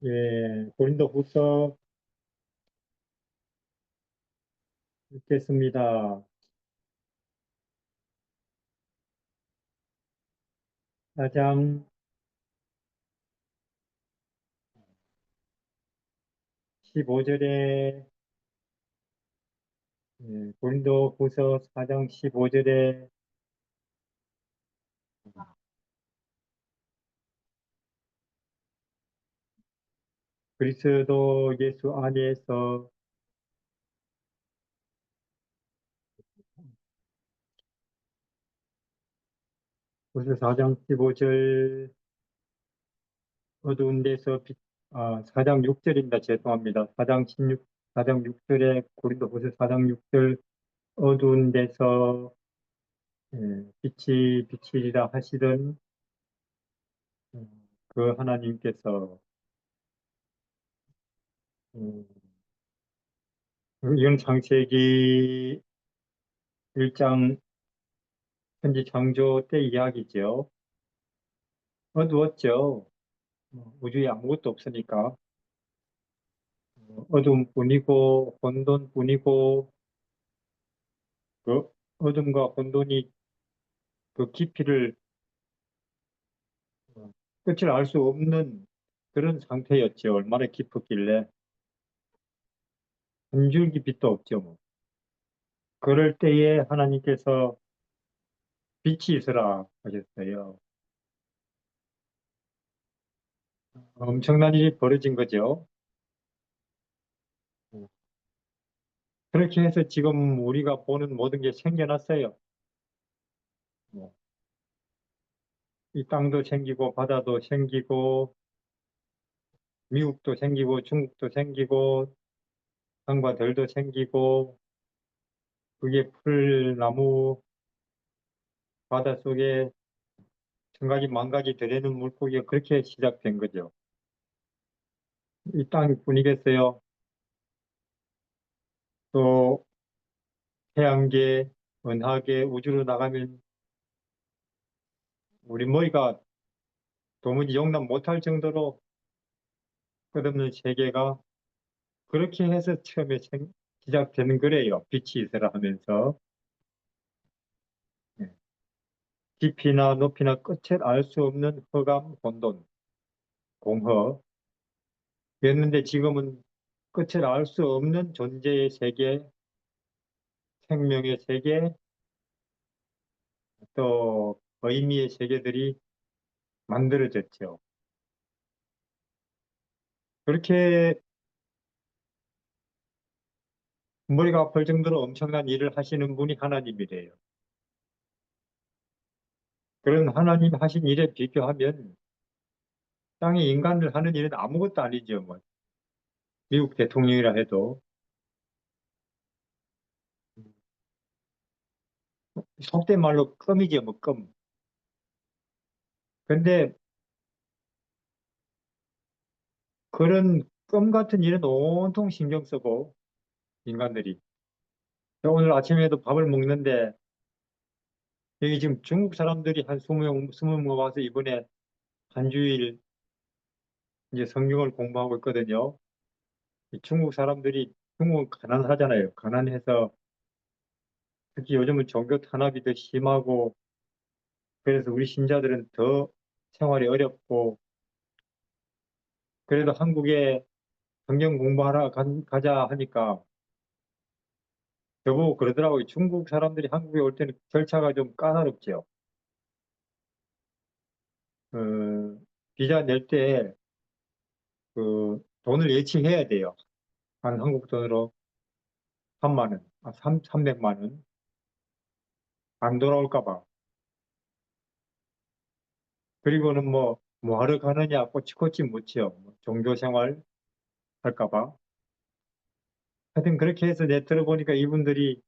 예, 고린도후서 읽겠습니다. 4장 15절에 고린도후서 4장 15절에 그리스도 예수 안에서 후서 4장 15절 어두운 데서 4장 6절입니다. 죄송합니다. 4장 16, 4장 6절에 고린도후서 4장 6절 어두운 데서 빛이 비치리라 하시던 그 하나님께서 음, 이건 창세기 1장 현지 창조 때 이야기죠. 어두웠죠. 우주에 아무것도 없으니까. 어둠뿐이고 혼돈뿐이고 그 어둠과 혼돈이 그 깊이를 어, 끝을 알 수 없는 그런 상태였죠. 얼마나 깊었길래 한 줄기 빛도 없죠. 뭐. 그럴 때에 하나님께서 빛이 있으라 하셨어요. 엄청난 일이 벌어진 거죠. 어, 그렇게 해서 지금 우리가 보는 모든 게 생겨났어요. 뭐, 이 땅도 생기고 바다도 생기고 미국도 생기고 중국도 생기고 산과 들도 생기고 그게 풀나무 바닷속에 천 가지 만 가지 되는 물고기가 그렇게 시작된 거죠. 이 땅뿐이겠어요. 또 태양계, 은하계, 우주로 나가면 우리 머리가 도무지 용납 못할 정도로 끝없는 세계가 그렇게 해서 처음에 시작되는 거래요. 빛이 있으라 하면서. 예. 깊이나 높이나 끝을 알 수 없는 허감, 혼돈, 공허. 였는데 지금은 끝을 알 수 없는 존재의 세계, 생명의 세계, 또 의미의 세계들이 만들어졌죠. 그렇게 머리가 아플 정도로 엄청난 일을 하시는 분이 하나님이래요. 그런 하나님 하신 일에 비교하면 땅에 인간들 하는 일은 아무것도 아니죠. 뭐 미국 대통령이라 해도 속된 말로 껌이죠, 뭐 껌. 근데 그런 껌 같은 일은 온통 신경 쓰고 인간들이. 오늘 아침에도 밥을 먹는데 여기 지금 중국 사람들이 한 20명, 20명 와서 이번에 한 주일 이제 성경을 공부하고 있거든요. 이 중국 사람들이, 중국은 가난하잖아요. 가난해서 특히 요즘은 종교 탄압이 더 심하고 그래서 우리 신자들은 더 생활이 어렵고 그래도 한국에 성경 공부하러 가자 하니까 저보고 그러더라고요. 중국 사람들이 한국에 올 때는 절차가 좀 까다롭죠. 그 비자 낼 때 그 돈을 예치해야 돼요. 한 한국 돈으로 3만 원, 300만 원. 안 돌아올까 봐. 그리고는 뭐 하러 가느냐 꼬치꼬치 묻지요. 뭐 종교 생활 할까 봐. 하여튼 그렇게 해서 내 들어보니까 이분들이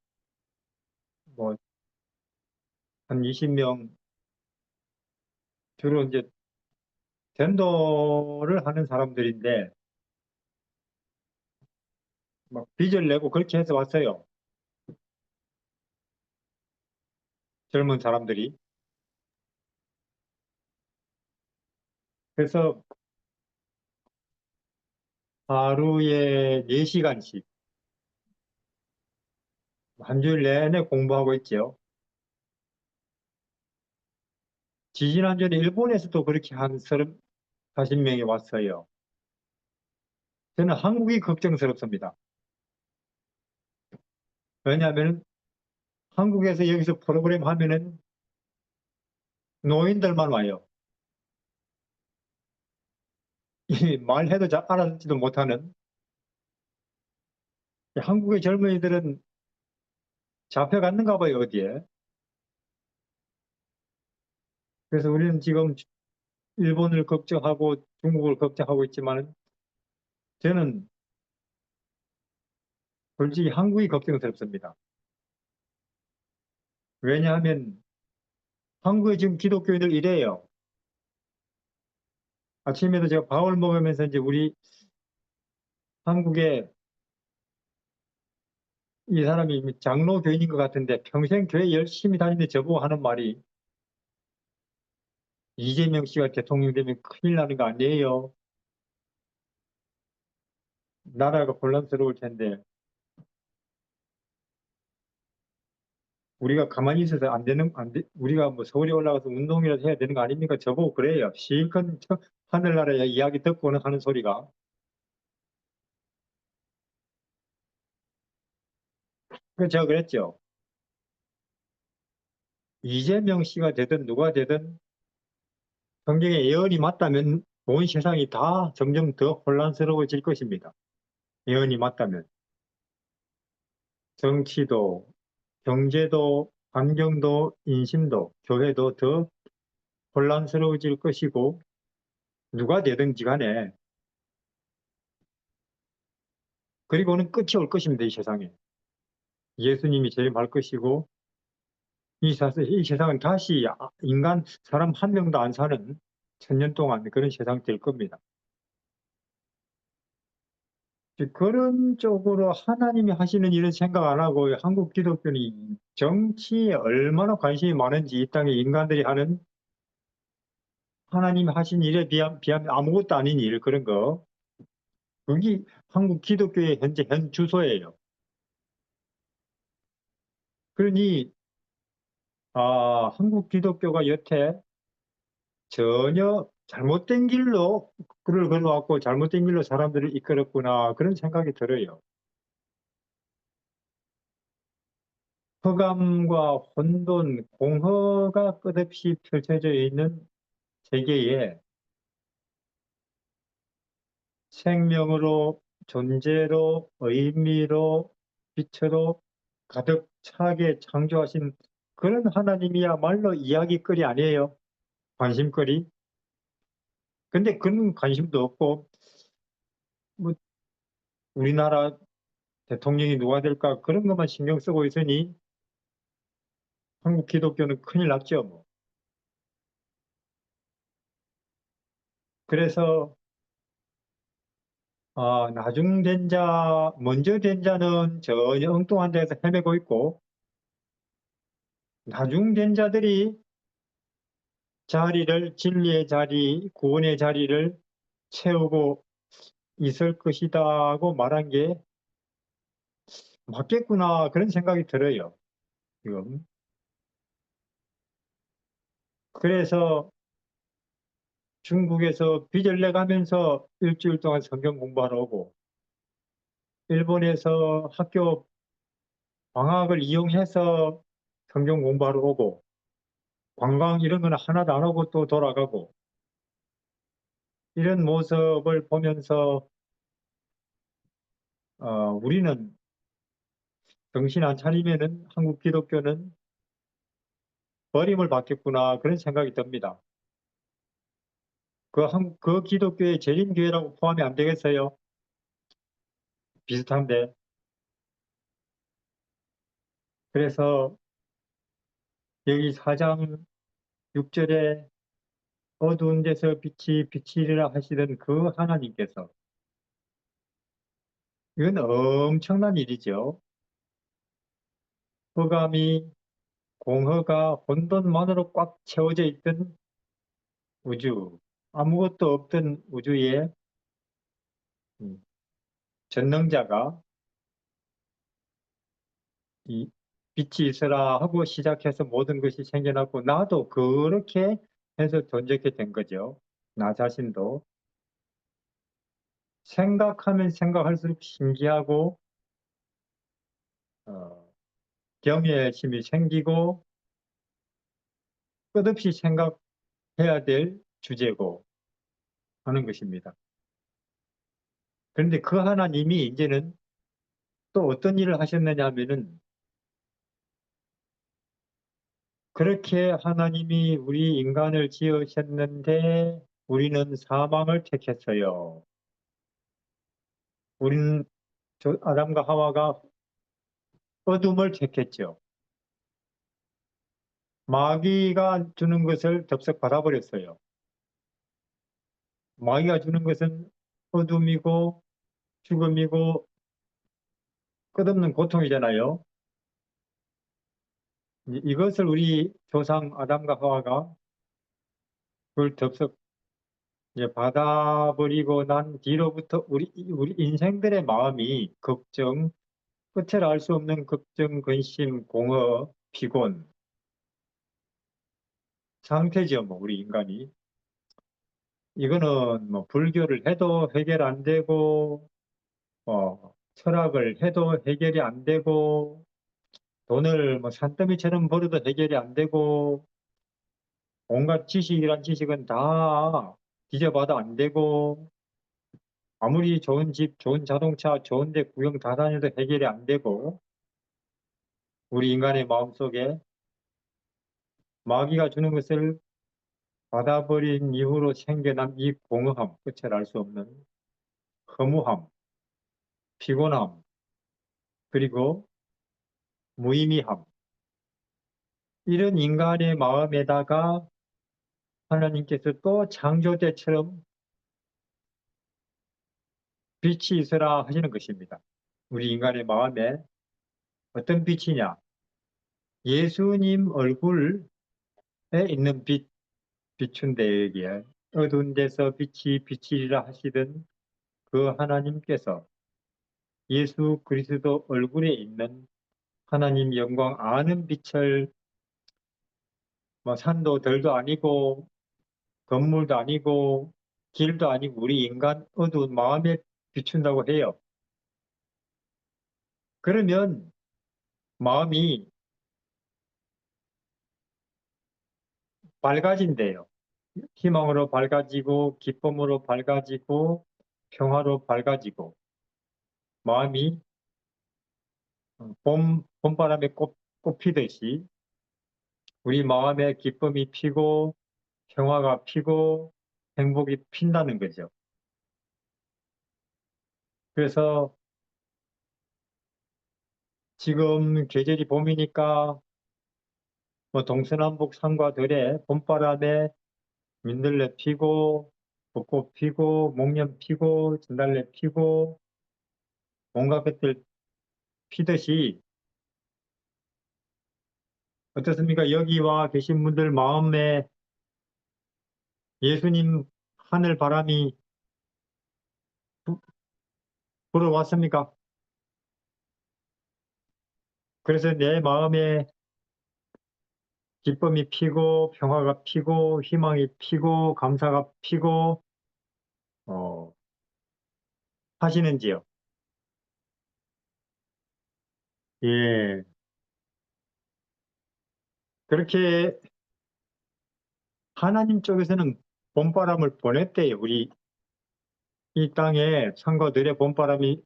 뭐 한 20명 주로 이제 전도를 하는 사람들인데 막 빚을 내고 그렇게 해서 왔어요. 젊은 사람들이. 그래서 하루에 4시간씩 한 주일 내내 공부하고 있죠. 지지난주에 일본에서도 그렇게 한 40명이 왔어요. 저는 한국이 걱정스럽습니다. 왜냐하면 한국에서 여기서 프로그램 하면은 노인들만 와요. 이 말해도 잘 알아듣지도 못하는. 한국의 젊은이들은 잡혀갔는가 봐요, 어디에. 그래서 우리는 지금 일본을 걱정하고 중국을 걱정하고 있지만 저는 솔직히 한국이 걱정스럽습니다. 왜냐하면 한국의 지금 기독교인들 이래요. 아침에도 제가 밥을 먹으면서 이제 우리 한국에 이 사람이 장로 교인인 것 같은데 평생 교회 열심히 다니는데 저보고 하는 말이 이재명 씨가 대통령 되면 큰일 나는 거 아니에요. 나라가 혼란스러울 텐데 우리가 가만히 있어서 우리가 뭐 서울에 올라가서 운동이라도 해야 되는 거 아닙니까? 저보고 그래요. 실컷 하늘나라의 이야기 듣고는 하는 소리가. 그래서 제가 그랬죠. 이재명 씨가 되든 누가 되든 성경의 예언이 맞다면 온 세상이 다 점점 더 혼란스러워질 것입니다. 예언이 맞다면. 정치도, 경제도, 환경도, 인심도, 교회도 더 혼란스러워질 것이고 누가 되든지 간에 그리고는 끝이 올 것입니다. 이 세상에. 예수님이 재림할 것이고 이 세상은 다시 사람 한 명도 안 사는 천년 동안 그런 세상 될 겁니다. 그런 쪽으로 하나님이 하시는 일은 생각 안 하고 한국 기독교는 정치에 얼마나 관심이 많은지 이 땅에 인간들이 하는 하나님 하신 일에 비하면 아무것도 아닌 일 그런 거 그게 한국 기독교의 현재 현 주소예요. 그러니 한국 기독교가 여태 전혀 잘못된 길로 글을 걸어왔고 잘못된 길로 사람들을 이끌었구나 그런 생각이 들어요. 흑암과 혼돈, 공허가 끝없이 펼쳐져 있는 세계에 생명으로, 존재로, 의미로, 빛으로 가득 차게 창조하신 그런 하나님이야말로 이야기거리 아니에요. 관심거리. 근데 그런 관심도 없고, 뭐, 우리나라 대통령이 누가 될까 그런 것만 신경 쓰고 있으니 한국 기독교는 큰일 났죠, 뭐. 그래서, 먼저 된 자는 전혀 엉뚱한 데서 헤매고 있고, 나중된 자들이 진리의 자리, 구원의 자리를 채우고 있을 것이다고 말한 게 맞겠구나, 그런 생각이 들어요, 지금. 그래서 중국에서 빚을 내가면서 일주일 동안 성경 공부하러 오고, 일본에서 학교 방학을 이용해서 성경 공부하러 오고, 관광 이런 거는 하나도 안 하고 또 돌아가고, 이런 모습을 보면서, 우리는 정신 안 차리면은 한국 기독교는 버림을 받겠구나, 그런 생각이 듭니다. 그 기독교의 재림교회라고 포함이 안 되겠어요? 비슷한데. 그래서 여기 4장 6절에 어두운 데서 빛이 비치리라 하시던 그 하나님께서 이건 엄청난 일이죠. 흑암이 공허가 혼돈만으로 꽉 채워져 있던 우주, 아무것도 없던 우주에 전능자가 이 빛이 있으라 하고 시작해서 모든 것이 생겨났고 나도 그렇게 해서 존재하게 된 거죠. 나 자신도 생각하면 생각할수록 신기하고 어, 경외심이 생기고 끝없이 생각해야 될 주제고 하는 것입니다. 그런데 그 하나님이 이제는 또 어떤 일을 하셨느냐 하면은 그렇게 하나님이 우리 인간을 지으셨는데 우리는 사망을 택했어요. 우리는 아담과 하와가 어둠을 택했죠. 마귀가 주는 것을 덥석 받아버렸어요. 마귀가 주는 것은 어둠이고 죽음이고 끝없는 고통이잖아요. 이것을 우리 조상 아담과 하와가 그걸 덥석 이제 받아버리고 난 뒤로부터 우리 인생들의 마음이 걱정, 끝을 알 수 없는 걱정, 근심, 공허, 피곤 상태죠, 뭐 우리 인간이. 이거는 뭐 불교를 해도 해결 안 되고, 철학을 해도 해결이 안 되고, 돈을 뭐 산더미처럼 벌어도 해결이 안 되고, 온갖 지식이란 지식은 다 뒤져봐도 안 되고, 아무리 좋은 집, 좋은 자동차, 좋은 데 구경 다 다녀도 해결이 안 되고, 우리 인간의 마음속에 마귀가 주는 것을 받아버린 이후로 생겨난 이 공허함, 끝을 알 수 없는 허무함, 피곤함, 그리고 무의미함. 이런 인간의 마음에다가 하나님께서 또 창조 때처럼 빛이 있으라 하시는 것입니다. 우리 인간의 마음에 어떤 빛이냐? 예수님 얼굴에 있는 빛, 비춘대 여기에 어두운 데서 빛이 비치리라 하시던 그 하나님께서 예수 그리스도 얼굴에 있는 하나님 영광 아는 빛을 뭐 산도 들도 아니고 건물도 아니고 길도 아니고 우리 인간 어두운 마음에 비춘다고 해요. 그러면 마음이 밝아진대요. 희망으로 밝아지고 기쁨으로 밝아지고 평화로 밝아지고 마음이 봄바람에 꽃 피듯이 우리 마음에 기쁨이 피고 평화가 피고 행복이 핀다는 거죠. 그래서 지금 계절이 봄이니까 뭐 동서남북 산과 들에 봄바람에 민들레 피고 벚꽃 피고 목련 피고 진달래 피고 온갖 것들 피듯이 어떻습니까? 여기 와 계신 분들 마음에 예수님 하늘 바람이 불어왔습니까? 그래서 내 마음에 기쁨이 피고 평화가 피고 희망이 피고 감사가 피고 어, 하시는지요? 예. 그렇게 하나님 쪽에서는 봄바람을 보냈대요. 우리 이 땅에 산과 들에 봄바람이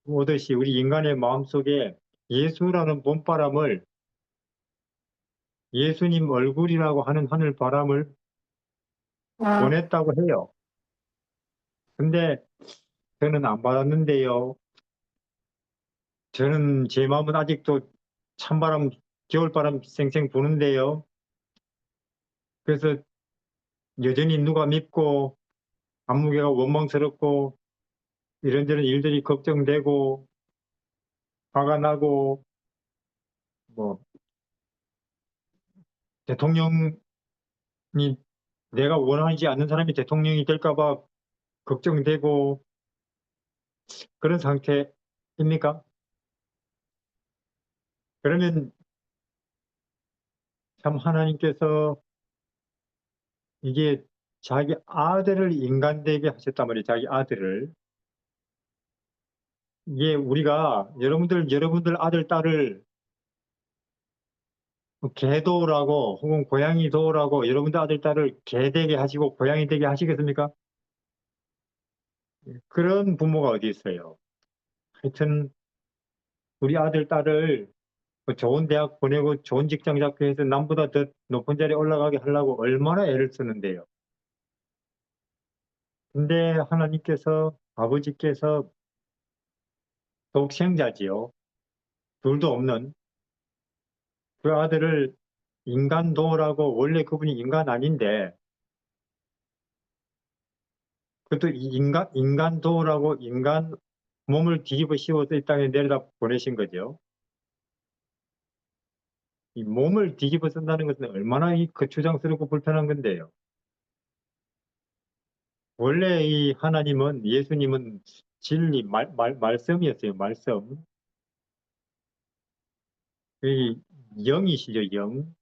오듯이 우리 인간의 마음속에 예수라는 봄바람을 예수님 얼굴이라고 하는 하늘 바람을 보냈다고 해요. 근데 저는 안 받았는데요. 저는 제 마음은 아직도 찬바람, 겨울바람 쌩쌩 부는데요. 그래서 여전히 누가 믿고 안무개가 원망스럽고 이런저런 일들이 걱정되고 화가 나고 뭐 대통령이 내가 원하지 않는 사람이 대통령이 될까 봐 걱정되고 그런 상태입니까? 그러면 참 하나님께서 이게 자기 아들을 인간되게 하셨단 말이에요. 자기 아들을. 이게 우리가 여러분들 아들, 딸을 개도라고 혹은 고양이 도라고 여러분들 아들, 딸을 개 되게 하시고 고양이 되게 하시겠습니까? 그런 부모가 어디 있어요. 하여튼 우리 아들, 딸을 좋은 대학 보내고 좋은 직장 잡게 해서 남보다 더 높은 자리에 올라가게 하려고 얼마나 애를 쓰는데요. 근데 하나님께서, 아버지께서 독생자지요. 둘도 없는 그 아들을 인간도라고, 원래 그분이 인간 아닌데 그것도 인간도라고 인간 몸을 뒤집어 씌워서 이 땅에 내려다 보내신 거죠. 이 몸을 뒤집어 쓴다는 것은 얼마나 이 거추장스럽고 불편한 건데요. 원래 이 하나님은, 예수님은 진리, 말씀이었어요. 말씀. 이 영이시죠, 영.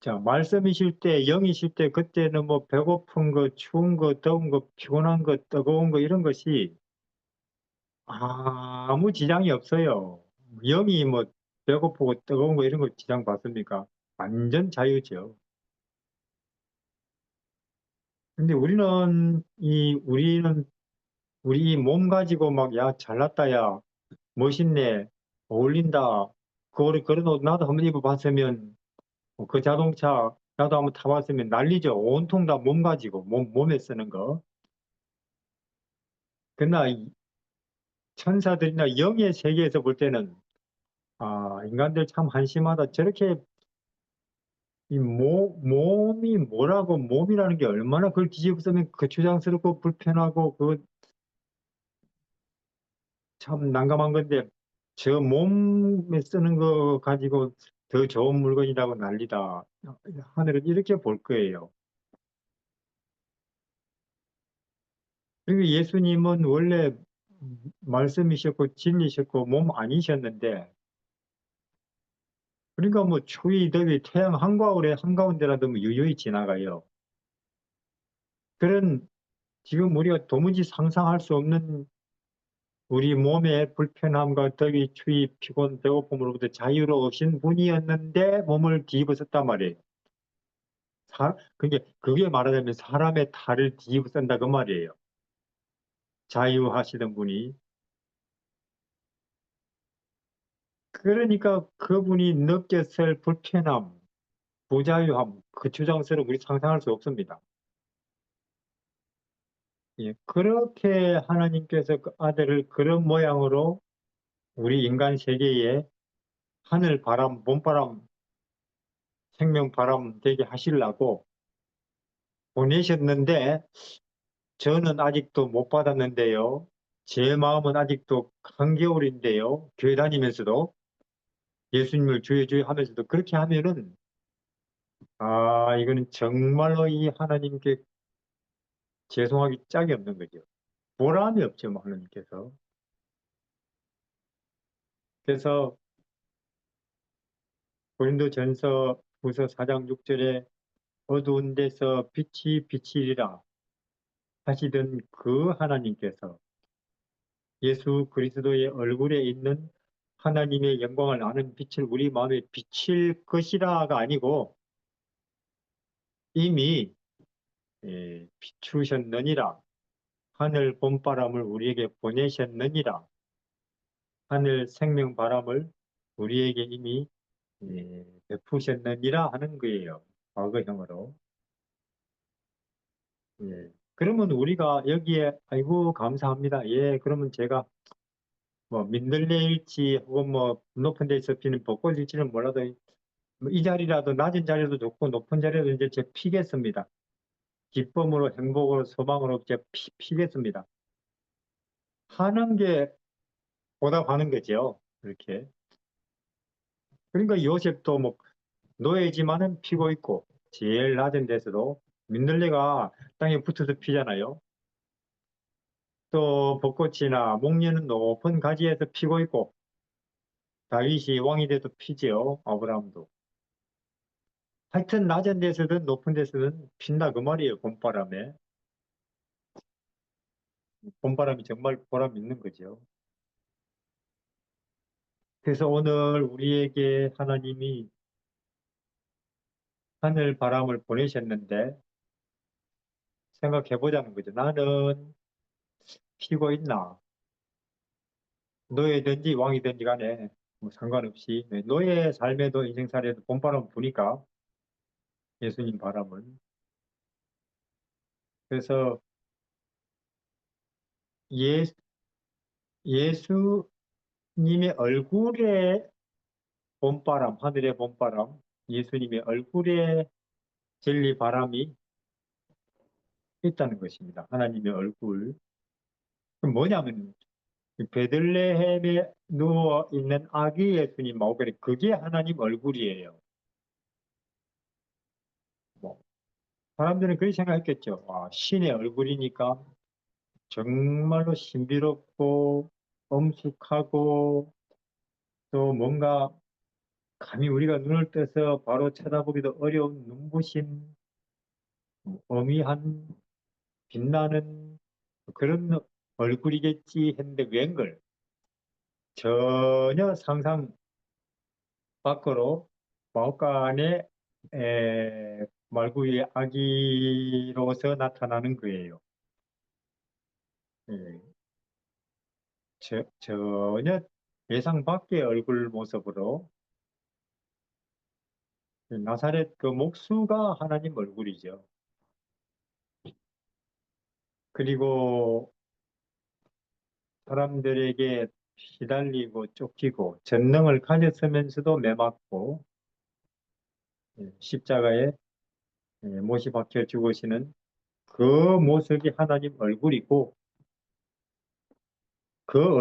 자, 말씀이실 때, 영이실 때, 그때는 뭐 배고픈 거, 추운 거, 더운 거, 피곤한 거, 뜨거운 거, 이런 것이 아무 지장이 없어요. 영이 뭐 배고프고 뜨거운 거 이런 거 지장 받습니까? 완전 자유죠. 근데 우리 이 몸 가지고 막, 야, 잘났다, 야, 멋있네, 어울린다, 그거를 그런 옷 나도 한번 입어봤으면, 그 자동차 나도 한번 타봤으면 난리죠. 온통 다 몸 가지고, 몸에 쓰는 거. 그러나 이 천사들이나 영의 세계에서 볼 때는, 인간들 참 한심하다. 저렇게 몸이 뭐라고, 몸이라는 게 얼마나 그걸 뒤집어 쓰면 거추장스럽고 불편하고 그 참 난감한 건데, 저 몸에 쓰는 거 가지고 더 좋은 물건이라고 난리다. 하늘은 이렇게 볼 거예요. 그리고 예수님은 원래 말씀이셨고 진리셨고 몸 아니셨는데, 그러니까 뭐 추위 더위 태양 한가울에 한가운데라도 뭐 유유히 지나가요. 그런, 지금 우리가 도무지 상상할 수 없는 우리 몸의 불편함과 더위, 추위, 피곤, 배고픔으로부터 자유로우신 분이었는데 몸을 뒤집어 썼단 말이에요. 그게 말하자면 사람의 탈을 뒤집어 쓴다 그 말이에요. 자유하시던 분이. 그러니까 그분이 느꼈을 불편함, 부자유함, 그 주장스러움 우리 상상할 수 없습니다. 예, 그렇게 하나님께서 그 아들을 그런 모양으로 우리 인간 세계에 하늘 바람, 봄바람, 생명 바람 되게 하시려고 보내셨는데, 저는 아직도 못 받았는데요. 제 마음은 아직도 한겨울인데요. 교회 다니면서도 예수님을 주여 주여 하면서도 그렇게 하면은, 이거는 정말로 이 하나님께 죄송하기 짝이 없는 거죠. 보람이 없죠, 뭐 하나님께서. 그래서 고린도전서 후서 4장 6절에 어두운 데서 빛이 비치리라 하시던 그 하나님께서 예수 그리스도의 얼굴에 있는 하나님의 영광을 아는 빛을 우리 마음에 비칠 것이라가 아니고 이미 비추셨느니라. 하늘 봄바람을 우리에게 보내셨느니라. 하늘 생명 바람을 우리에게 이미 베푸셨느니라 하는 거예요. 과거형으로. 예. 그러면 우리가 여기에 아이고 감사합니다. 예, 그러면 제가 뭐 민들레일지 혹은 뭐 높은 데서 피는 벚꽃일지는 몰라도 뭐이 자리라도 낮은 자리도 좋고 높은 자리라도 이제 제 피겠습니다. 기쁨으로 행복으로 소망으로 이제 피겠습니다. 하는 게 보답하는 거죠. 이렇게. 그러니까 요셉도 뭐 노예지만은 피고 있고 제일 낮은 데서도 민들레가 땅에 붙어서 피잖아요. 또 벚꽃이나 목련은 높은 가지에서 피고 있고, 다윗이 왕이 돼도 피지요. 아브라함도. 하여튼 낮은 데서든 높은 데서든 핀다 그 말이에요. 봄바람에. 봄바람이 정말 보람 있는 거죠. 그래서 오늘 우리에게 하나님이 하늘 바람을 보내셨는데 생각해 보자는 거죠. 나는 피고 있나? 노예든지 왕이든지 간에 뭐 상관없이 노예 삶에도 인생 살에도 봄바람 부니까 예수님 바람은. 그래서 예, 예수님의 얼굴에 봄바람, 하늘의 봄바람, 예수님의 얼굴에 진리 바람이 있다는 것입니다. 하나님의 얼굴. 그럼 뭐냐면 베들레헴에 누워 있는 아기 예수님 마오가리 그게 하나님 얼굴이에요. 뭐 사람들은 그렇게 생각했겠죠. 아, 신의 얼굴이니까 정말로 신비롭고 엄숙하고 또 뭔가 감히 우리가 눈을 떠서 바로 쳐다보기도 어려운 눈부신 어미한 빛나는 그런 얼굴이겠지 했는데 웬걸 전혀 상상 밖으로 마법관의 말구의 아기로서 나타나는 거예요. 예, 전혀 예상 밖의 얼굴 모습으로 나사렛 그 목수가 하나님 얼굴이죠. 그리고 사람들에게 시달리고 쫓기고 전능을 가졌으면서도 매맞고 십자가에 못이 박혀 죽으시는 그 모습이 하나님 얼굴이고 그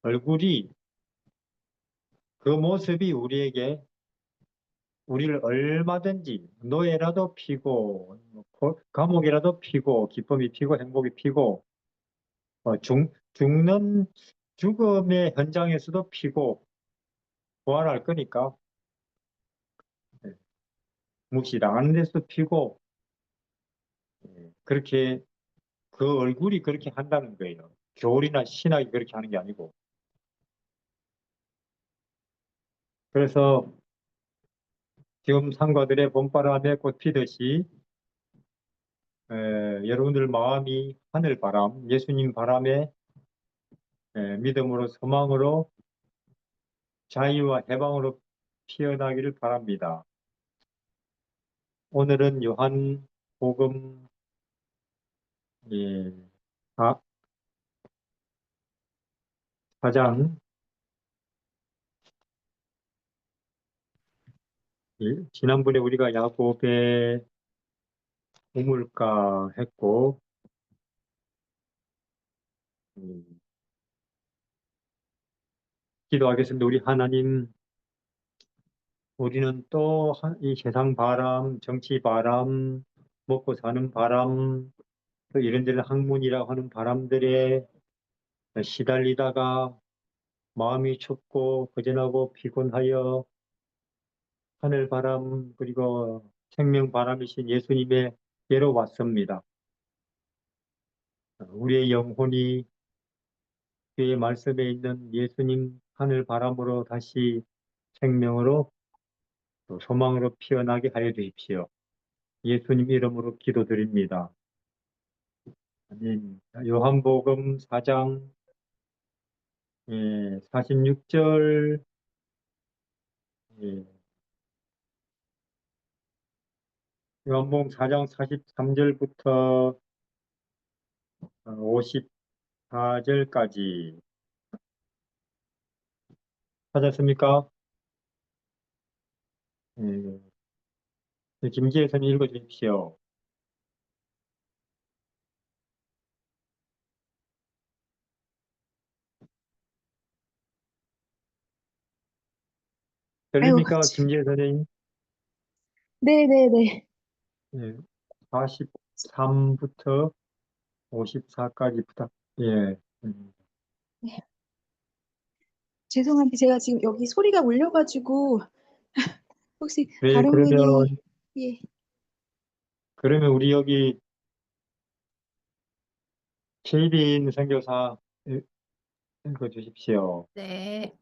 얼굴이 그 모습이 우리를 얼마든지 노예라도 피고 감옥이라도 피고 기쁨이 피고 행복이 피고 죽는 죽음의 현장에서도 피고 부활할 거니까 예, 묵시당하는 데서도 피고 그렇게 그 얼굴이 그렇게 한다는 거예요. 교리나 신학이 그렇게 하는 게 아니고. 그래서 지금 상가들의 봄바람에 꽃 피듯이 여러분들 마음이 하늘바람, 예수님 바람에 믿음으로 소망으로 자유와 해방으로 피어나기를 바랍니다. 오늘은 요한복음 예, 4장 지난번에 우리가 야곱의 우물가 했고 음, 기도하겠습니다. 우리 하나님, 우리는 또 이 세상 바람, 정치 바람, 먹고 사는 바람, 또 이런저런 학문이라고 하는 바람들에 시달리다가 마음이 춥고 허전하고 피곤하여 하늘 바람 그리고 생명 바람이신 예수님의 예로 왔습니다. 우리의 영혼이 그의 말씀에 있는 예수님 하늘 바람으로 다시 생명으로 또 소망으로 피어나게 하여 주십시오. 예수님 이름으로 기도드립니다. 아멘. 요한복음 4장 46절 요한복음 4장 43절부터 54절까지 찾았습니까? 김지혜 선생님 읽어주십시오. 아이고, 들립니까? 김지혜 선생님? 네네네. 43부터 54까지 부탁, 예. 네. 죄송한데 제가 지금 여기 소리가 울려가지고 혹시 네, 다른 분이 예, 그러면 우리 여기 케이빈 선교사 읽어주십시오. 네.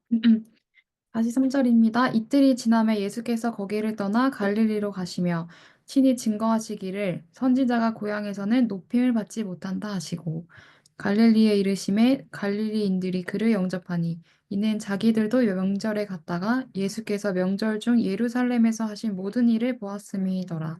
다시 3절입니다. 이틀이 지나며 예수께서 거기를 떠나 갈릴리로 가시며 친히 증거하시기를 선지자가 고향에서는 높임을 받지 못한다 하시고 갈릴리에 이르심에 갈릴리인들이 그를 영접하니 이는 자기들도 명절에 갔다가 예수께서 명절 중 예루살렘에서 하신 모든 일을 보았음이더라.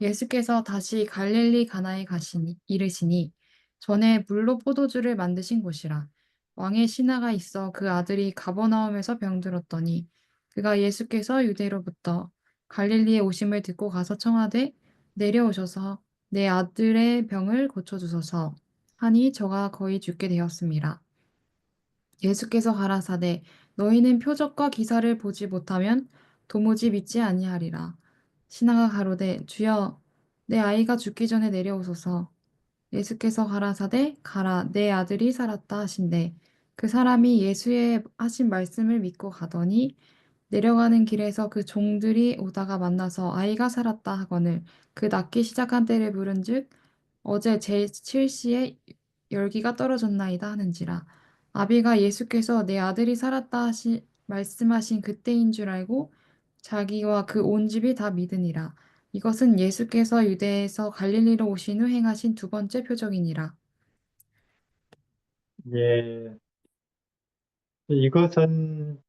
예수께서 다시 갈릴리 가나에 가시니 이르시니 전에 물로 포도주를 만드신 곳이라. 왕의 신하가 있어 그 아들이 가버나움에서 병들었더니 그가 예수께서 유대로부터 갈릴리에 오심을 듣고 가서 청하되 내려오셔서 내 아들의 병을 고쳐주소서 하니 저가 거의 죽게 되었습니다. 예수께서 가라사대 너희는 표적과 기사를 보지 못하면 도무지 믿지 아니하리라. 신하가 가로되 주여 내 아이가 죽기 전에 내려오소서. 예수께서 가라사대 가라 내 아들이 살았다 하신대 그 사람이 예수의 하신 말씀을 믿고 가더니 내려가는 길에서 그 종들이 오다가 만나서 아이가 살았다 하거늘 그 낫기 시작한 때를 물은즉 어제 제7시에 열기가 떨어졌나이다 하는지라 아비가 예수께서 내 아들이 살았다 말씀하신 그때인 줄 알고 자기와 그 온 집이 다 믿으니라. 이것은 예수께서 유대에서 갈릴리로 오신 후 행하신 두 번째 표적이니라. 예, 이것은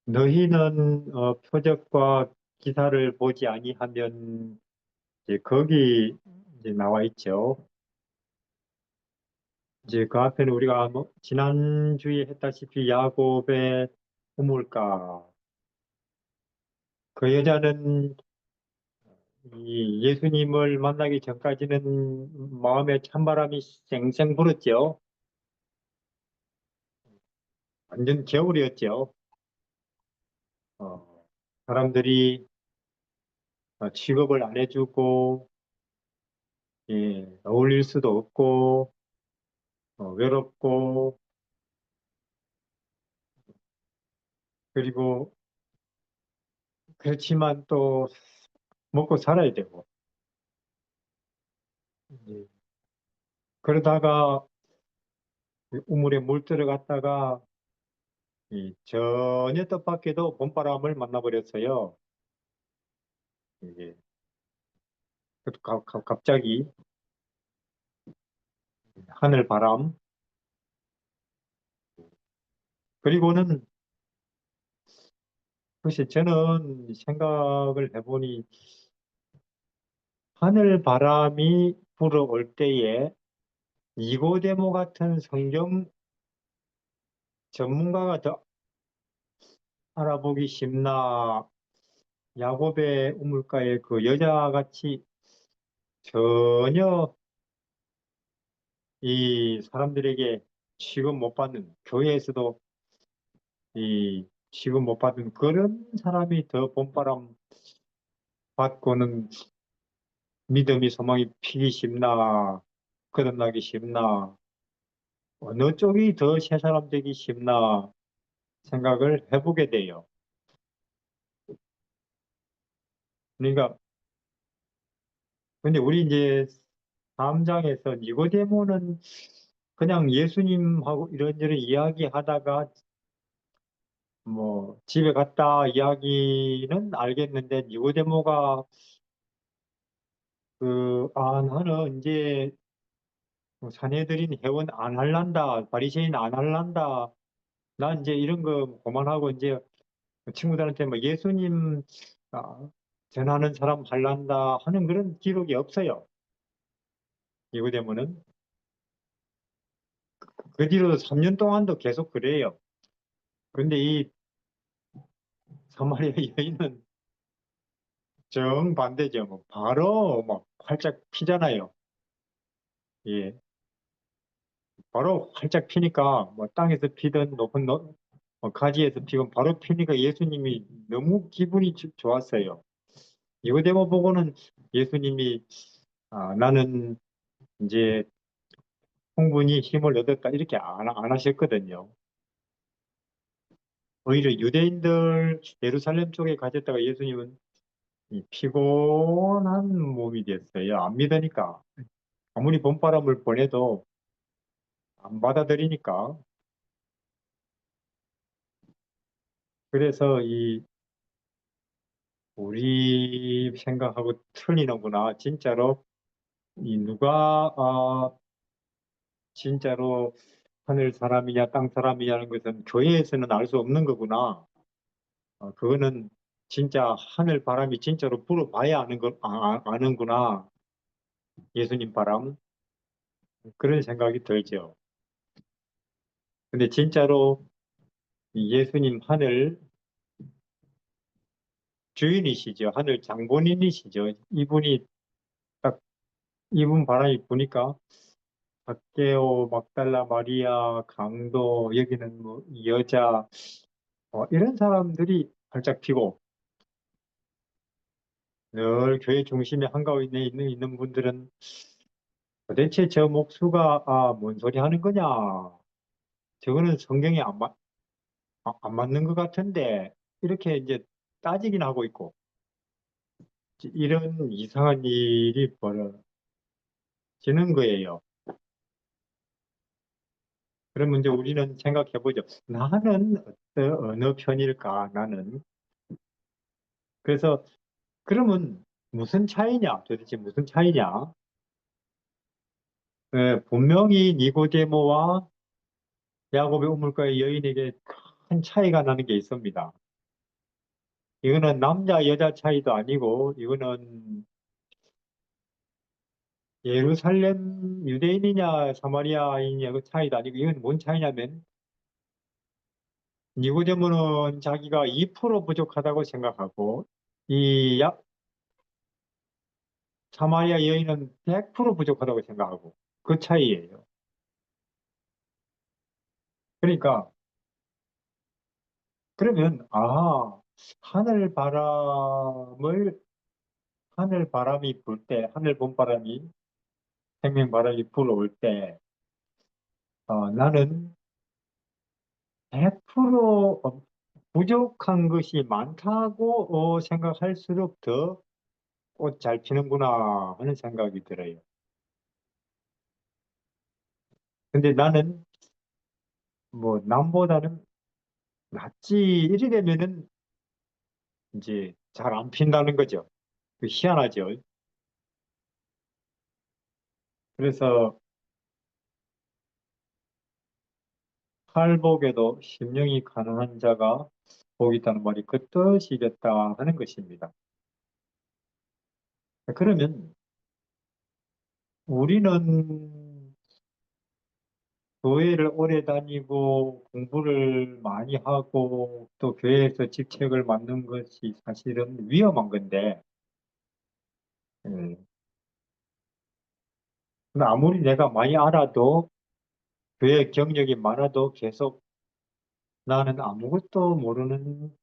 너희는 표적과 기사를 보지 아니하면 이제 거기 이제 나와 있죠. 이제 그 앞에는 우리가 뭐 지난주에 했다시피 야곱의 우물가 그 여자는 이 예수님을 만나기 전까지는 마음에 찬바람이 쌩쌩 불었죠. 완전 겨울이었죠. 어, 사람들이 취급을 안 해주고 예, 어울릴 수도 없고 외롭고 그리고 그렇지만 또 먹고 살아야 되고 예, 그러다가 우물에 물 들어갔다가 전혀 뜻밖에도 봄바람을 만나버렸어요. 이게 갑자기 하늘 바람 그리고는 글쎄 저는 생각을 해보니 하늘 바람이 불어올 때에 니고데모 같은 성경 전문가가 더 알아보기 쉽나 야곱의 우물가에 그 여자같이 전혀 이 사람들에게 취급 못 받는 교회에서도 이 취급 못 받는 그런 사람이 더 봄바람 받고는 믿음이 소망이 피기 쉽나 거듭나기 쉽나 어느 쪽이 더 새 사람 되기 쉽나 생각을 해보게 돼요. 그러니까 근데 우리 이제 3장에서 니고데모는 그냥 예수님하고 이런저런 이야기하다가 뭐 집에 갔다 이야기는 알겠는데 니고데모가 나는 이제 뭐 사내들인 회원 안 할란다 바리새인 안 할란다 난 이제 이런 거 그만하고 이제 친구들한테 뭐 예수님 아, 전하는 사람 할란다 하는 그런 기록이 없어요. 니고데모는 그 뒤로 3년 동안도 계속 그래요. 근데 이 사마리아 여인은 정반대죠. 뭐 바로 막 활짝 피잖아요. 예. 바로 활짝 피니까 뭐 땅에서 피든 높은 가지에서 피건 바로 피니까 예수님이 너무 기분이 좋았어요. 이거 데모 보고는 예수님이 나는 이제 충분히 힘을 얻었다 이렇게 안 하셨거든요. 오히려 유대인들 예루살렘 쪽에 가셨다가 예수님은 이 피곤한 몸이 됐어요. 안 믿으니까. 아무리 봄바람을 보내도 안 받아들이니까. 그래서 이 우리 생각하고 틀리는구나. 진짜로 이 누가 진짜로 하늘 사람이냐 땅 사람이냐는 것은 교회에서는 알 수 없는 거구나. 그거는 진짜 하늘 바람이 진짜로 불어봐야 아는구나. 예수님 바람. 그런 생각이 들죠. 근데 진짜로 이 예수님 하늘 주인이시죠. 하늘 장본인이시죠. 이분이 딱 이분 바람이 부니까 박개오, 막달라 마리아, 강도, 여기는 뭐 여자 이런 사람들이 활짝 피고 늘 교회 중심에 한가운데 있는 분들은 도대체 저 목수가 뭔 소리 하는 거냐? 저거는 성경에 안 맞는 것 같은데 이렇게 이제 따지긴 하고 있고 이런 이상한 일이 벌어지는 거예요. 그러면 이제 우리는 생각해 보죠. 나는 어느 편일까? 나는. 그래서 그러면 무슨 차이냐? 도대체 무슨 차이냐? 분명히 니고데모와 야곱의 우물가의 여인에게 큰 차이가 나는 게 있습니다. 이거는 남자 여자 차이도 아니고 이거는 예루살렘 유대인이냐 사마리아인이냐 그 차이도 아니고 이건 뭔 차이냐면 니고데모는 자기가 2% 부족하다고 생각하고 이 사마리아 여인은 100% 부족하다고 생각하고 그 차이예요. 그러니까 그러면 하늘 바람을 하늘 바람이 불 때, 하늘 봄바람이 생명 바람이 불어올 때 나는 100% 부족한 것이 많다고 생각할수록 더 꽃 잘 피는구나 하는 생각이 들어요. 근데 나는 뭐 남보다는 낫지 이래 되면은 이제 잘 안 핀다는 거죠. 그 희한하죠. 그래서 팔복에도 심령이 가난한 자가 복이 있다는 말이 그 뜻이겠다 하는 것입니다. 그러면 우리는 교회를 오래 다니고 공부를 많이 하고 또 교회에서 직책을 맡는 것이 사실은 위험한 건데, 음, 근데 아무리 내가 많이 알아도 교회 경력이 많아도 계속 나는 아무것도 모르는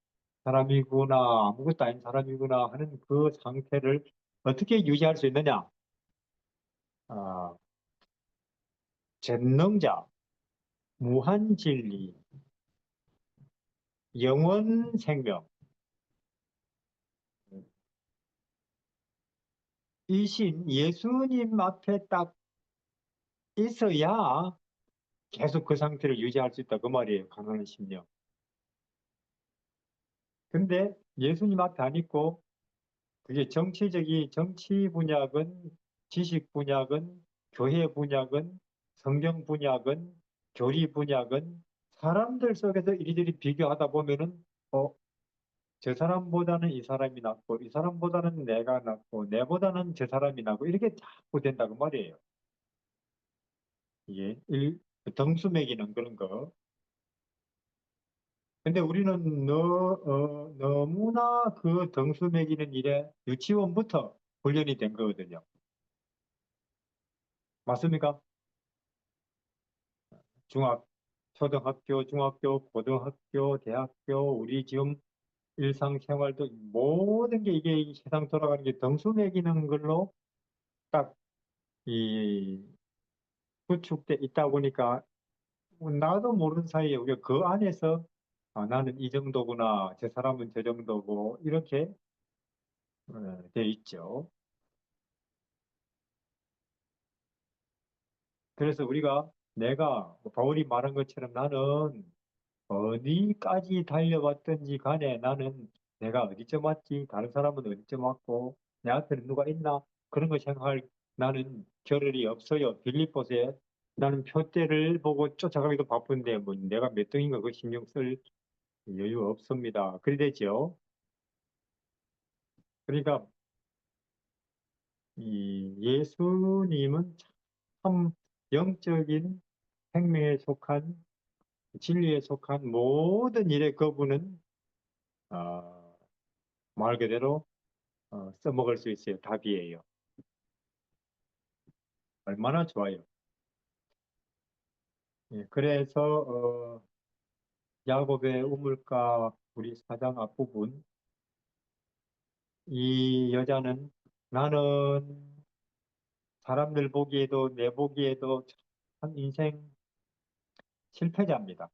사람이구나, 아무것도 아닌 사람이구나 하는 그 상태를 어떻게 유지할 수 있느냐? 아, 전능자, 무한진리, 영원 생명, 이신 예수님 앞에 딱 있어야 계속 그 상태를 유지할 수 있다 그 말이에요. 가난한 심령. 근데 예수님 앞에 안 있고 그게 정치 분야건 지식 분야건 교회 분야건 성경 분야건 교리 분야건 사람들 속에서 이리저리 비교하다 보면은 저 사람보다는 이 사람이 낫고 이 사람보다는 내가 낫고 내보다는 저 사람이 낫고 이렇게 자꾸 된다고 말이에요. 이게 등수 매기는 그런 거. 근데 우리는 너무나 그 등수 매기는 일에 유치원부터 훈련이 된 거거든요. 맞습니까? 초등학교, 중학교, 고등학교, 대학교, 우리 지금 일상생활도 모든 게 이게 이 세상 돌아가는 게 등수 매기는 걸로 딱 이 구축돼 있다 보니까 나도 모르는 사이에 우리가 그 안에서 나는 이 정도구나, 저 사람은 저 정도고 이렇게 돼 있죠. 그래서 우리가 내가 바울이 말한 것처럼 나는 어디까지 달려왔든지 간에 나는 내가 어디쯤 왔지, 다른 사람은 어디쯤 왔고 내 앞에는 누가 있나, 그런 거 생각할 나는 겨를이 없어요. 빌립보서에 나는 표대를 보고 쫓아가기도 바쁜데 뭐 내가 몇 등인가 그 신경 쓸 여유 없습니다. 그래 되죠. 그러니까 이 예수님은 참 영적인 생명에 속한, 진리에 속한 모든 일에 그분은 어, 말 그대로 써먹을 수 있어요. 답이에요. 얼마나 좋아요. 예, 그래서 야곱의 우물가 우리 사장 앞부분, 이 여자는 나는 사람들 보기에도 내 보기에도 참 인생 실패자입니다.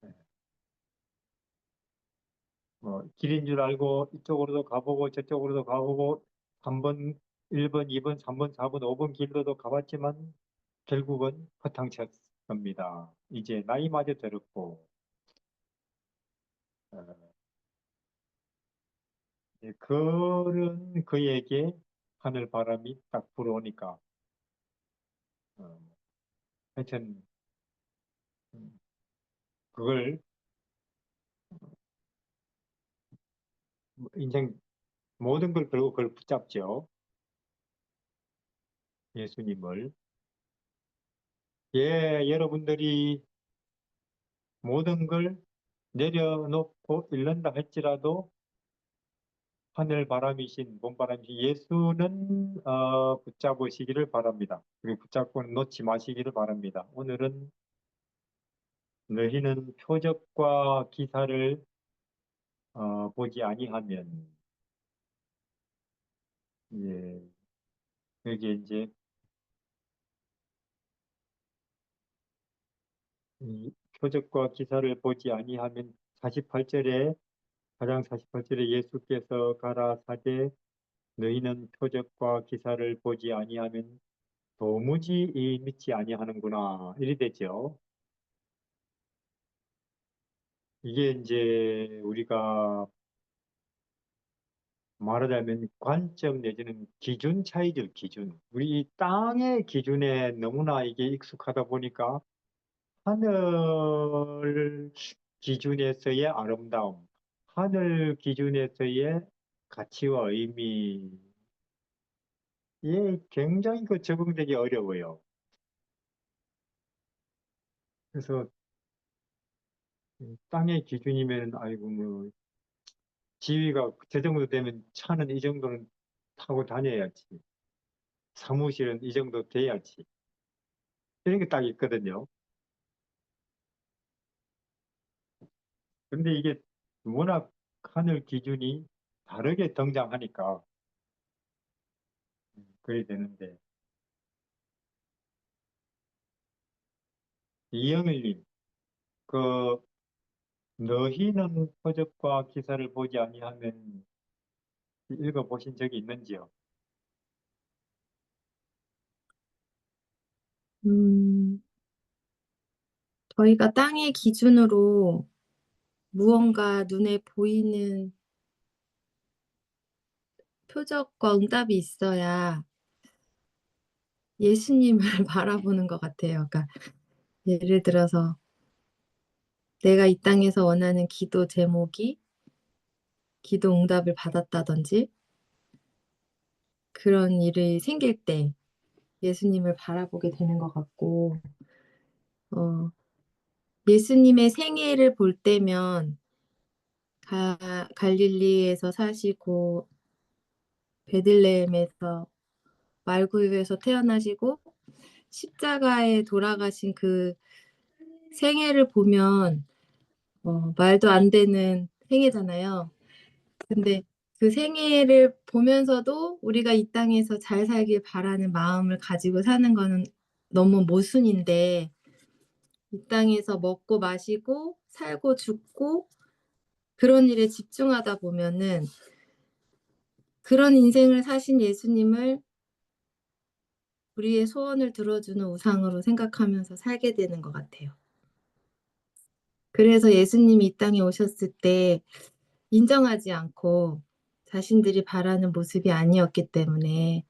예, 길인 줄 알고 이쪽으로도 가보고 저쪽으로도 가보고 3번, 1번, 2번, 3번, 4번, 5번 길로도 가봤지만 결국은 허탕쳤습니다. 이제 나이마저 들었고 어, 그런 그에게 하늘 바람이 딱 불어오니까 어, 하여튼 음, 그걸 인생 모든 걸 걸고 그걸 붙잡죠. 예수님을. 예, 여러분들이 모든 걸 내려놓고 잃는다 할지라도 하늘 바람이신 몸바람이신 예수는 붙잡으시기를 바랍니다. 그리고 붙잡고 놓지 마시기를 바랍니다. 오늘은 너희는 표적과 기사를 보지 아니하면, 예, 여기 이제 이 표적과 기사를 보지 아니하면 48절에, 가장 48절에 예수께서 가라사대 너희는 표적과 기사를 보지 아니하면 도무지 믿지 아니하는구나 이래 되죠. 이게 이제 우리가 말하자면 관점 내지는 기준 차이죠, 기준. 우리 이 땅의 기준에 너무나 이게 익숙하다 보니까 하늘 기준에서의 아름다움, 하늘 기준에서의 가치와 의미에 굉장히 적응되기 어려워요. 그래서 땅의 기준이면 아이고 뭐 지위가 저 정도 되면 차는 이 정도는 타고 다녀야지. 사무실은 이 정도 돼야지. 이런 게 딱 있거든요. 근데 이게 워낙 하늘 기준이 다르게 등장하니까 그래 되는데, 이영일님, 그 너희는 표적과 기사를 보지 아니하면 읽어보신 적이 있는지요? 음, 저희가 땅의 기준으로 무언가 눈에 보이는 표적과 응답이 있어야 예수님을 바라보는 것 같아요. 그러니까 예를 들어서 내가 이 땅에서 원하는 기도 제목이 기도 응답을 받았다든지 그런 일이 생길 때 예수님을 바라보게 되는 것 같고, 어, 예수님의 생애를 볼 때면 갈릴리에서 사시고 베들레헴에서 말구유에서 태어나시고 십자가에 돌아가신 그 생애를 보면 말도 안 되는 생애잖아요. 근데 그 생애를 보면서도 우리가 이 땅에서 잘 살길 바라는 마음을 가지고 사는 거는 너무 모순인데 이 땅에서 먹고 마시고 살고 죽고 그런 일에 집중하다 보면은 그런 인생을 사신 예수님을 우리의 소원을 들어주는 우상으로 생각하면서 살게 되는 것 같아요. 그래서 예수님이 이 땅에 오셨을 때 인정하지 않고 자신들이 바라는 모습이 아니었기 때문에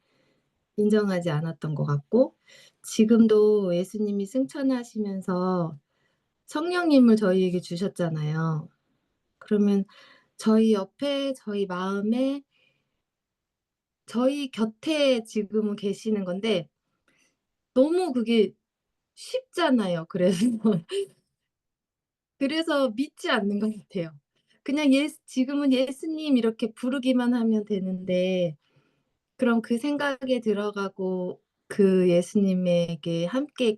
인정하지 않았던 것 같고, 지금도 예수님이 승천하시면서 성령님을 저희에게 주셨잖아요. 그러면 저희 옆에, 저희 마음에, 저희 곁에 지금은 계시는 건데 너무 그게 쉽잖아요. 그래서 믿지 않는 것 같아요. 그냥 지금은 예수님 이렇게 부르기만 하면 되는데, 그럼 그 생각에 들어가고 그 예수님에게 함께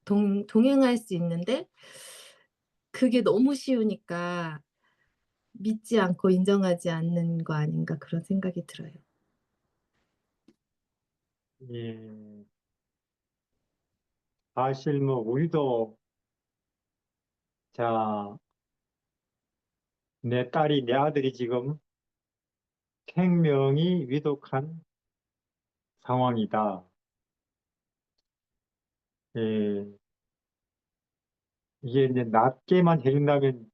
동행할 수 있는데 그게 너무 쉬우니까 믿지 않고 인정하지 않는 거 아닌가 그런 생각이 들어요. 예, 사실 뭐 우리도 자, 내 딸이 내 아들이 지금 생명이 위독한 상황이다. 예, 이게 이제 낮게만 해준다면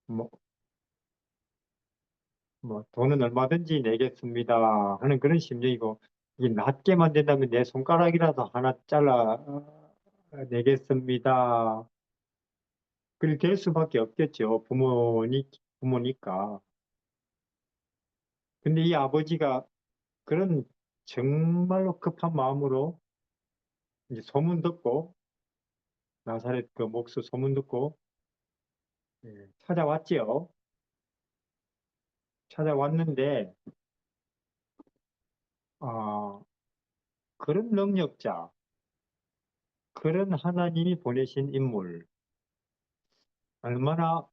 뭐, 뭐 돈은 얼마든지 내겠습니다 하는 그런 심정이고, 이게 낮게만 된다면 내 손가락이라도 하나 잘라 내겠습니다. 그렇게 될 수밖에 없겠죠. 부모니까. 근데 이 아버지가 그런 정말로 급한 마음으로 이제 소문 듣고, 나사렛 그 목수 소문 듣고 찾아왔지요. 찾아왔는데 아, 그런 능력자, 그런 하나님이 보내신 인물, 얼마나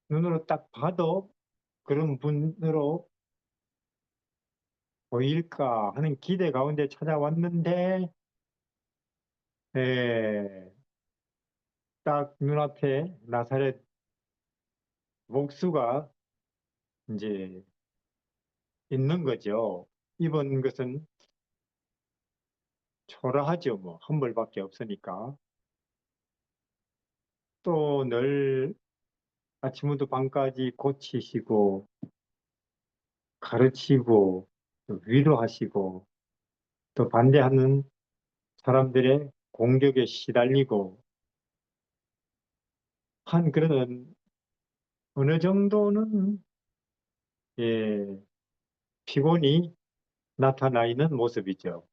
눈으로 딱 봐도 그런 분으로 보일까 하는 기대 가운데 찾아왔는데, 예, 딱 눈앞에 나사렛 목수가 이제 있는 거죠. 입은 것은 초라하죠. 뭐 한 벌밖에 없으니까. 또 늘 아침부터 밤까지 고치시고 가르치고 또 위로하시고 또 반대하는 사람들의 공격에 시달리고 한 그런 어느 정도는 예, 피곤이 나타나 있는 모습이죠.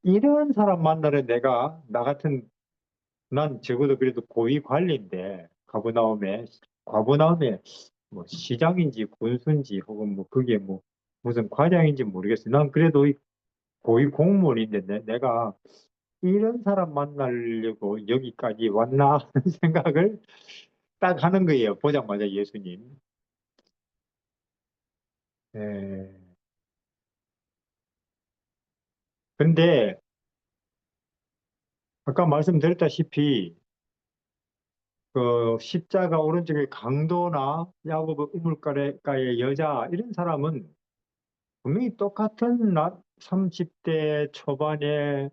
이런 사람 만나러 나 같은, 난 적어도 그래도 고위 관리인데, 과부나움에 뭐 시장인지 군수인지 혹은 뭐 그게 뭐 무슨 과장인지 모르겠어요. 난 그래도 이 고위 공무원인데 내가 이런 사람 만나려고 여기까지 왔나 하는 생각을 딱 하는 거예요. 보자마자 예수님. 예. 근데 아까 말씀드렸다시피 그 십자가 오른쪽에 강도나 야고보 우물가의 여자 이런 사람은 분명히 똑같은 30대 초반에